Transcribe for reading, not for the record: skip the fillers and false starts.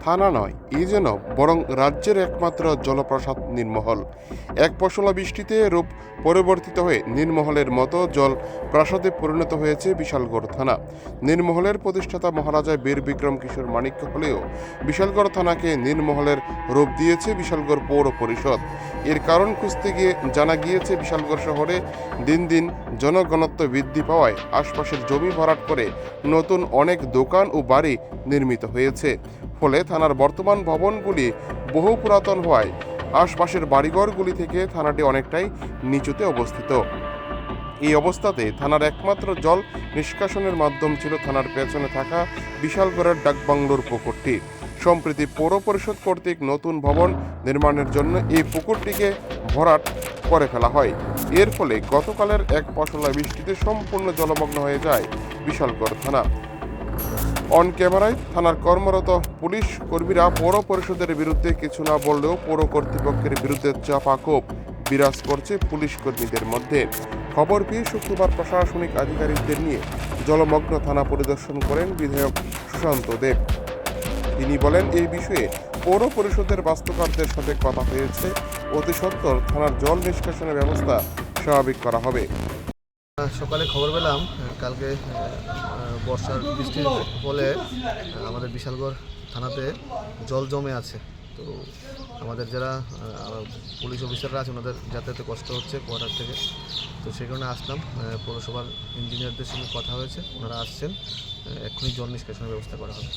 থানা নয়, এই যেন বরং রাজ্যের একমাত্র জলপ্রপাত নীরমহল। এক পশলা বৃষ্টিতে রূপ পরিবর্তিত হয়ে নীরমহলের মতো জল প্রাসাদে পরিণত হয়েছে বিশালগড় থানা। নীরমহলের প্রতিষ্ঠাতা মহারাজা বীর বিক্রম কিশোর মাণিক্য হলেও বিশালগড় থানাকে নীরমহলের রূপ দিয়েছে বিশালগড় পৌর পরিষদ। এর কারণ খুঁজতে গিয়ে জানা গিয়েছে, বিশালগড় শহরে দিন দিন জনঘনত্ব বৃদ্ধি পাওয়ায় আশপাশের জমি ভরাট করে নতুন অনেক দোকান ও বাড়ি নির্মিত হয়েছে। ফলে থানার বর্তমান ভবনগুলি বহু পুরাতন হওয়ায় আশপাশের বাড়িঘরগুলি থেকে থানাটি অনেকটাই নিচুতে অবস্থিত। এই অবস্থাতে থানার একমাত্র জল নিষ্কাশনের মাধ্যম ছিল থানার পেছনে থাকা বিশালগড়ের ডাকবাংলোর পুকুরটি। সম্প্রতি পৌর পরিষদ কর্তৃক নতুন ভবন নির্মাণের জন্য এই পুকুরটিকে ভরাট করে ফেলা হয়। এর ফলে গতকালের এক পশলা বৃষ্টিতে সম্পূর্ণ জলমগ্ন হয়ে যায় বিশালগড় থানা। অন ক্যামেরায় থানার কর্মরত পুলিশ কর্মীরা পৌর পরিষদের বিরুদ্ধে কিছু না বললেও পৌর কর্তৃপক্ষের বিরুদ্ধে চাপা ক্ষোভ বিরাজ করছে পুলিশ কর্মীদের মধ্যে। খবর পেয়ে শুক্রবার প্রশাসনিক আধিকারিকদের নিয়ে জলমগ্ন থানা পরিদর্শন করেন বিধায়ক সুশান্ত দেব। তিনি বলেন, এই বিষয়ে পৌর পরিষদের বাস্তুকারদের সাথে কথা হয়েছে, অতি সত্বর থানার জল নিষ্কাশনের ব্যবস্থা স্বাভাবিক করা হবে। সকালে খবর পেলাম কালকে বর্ষার বৃষ্টির ফলে আমাদের বিশালগড় থানাতে জল জমে আছে। তো আমাদের যারা পুলিশ অফিসাররা আছে ওনাদের যাতায়াতে কষ্ট হচ্ছে কোয়ার্টার থেকে। তো সেই কারণে আসলাম, পৌরসভার ইঞ্জিনিয়ারদের সঙ্গে কথা হয়েছে, ওনারা আসছেন, এক্ষুনি জল নিষ্কাশনের ব্যবস্থা করা হবে।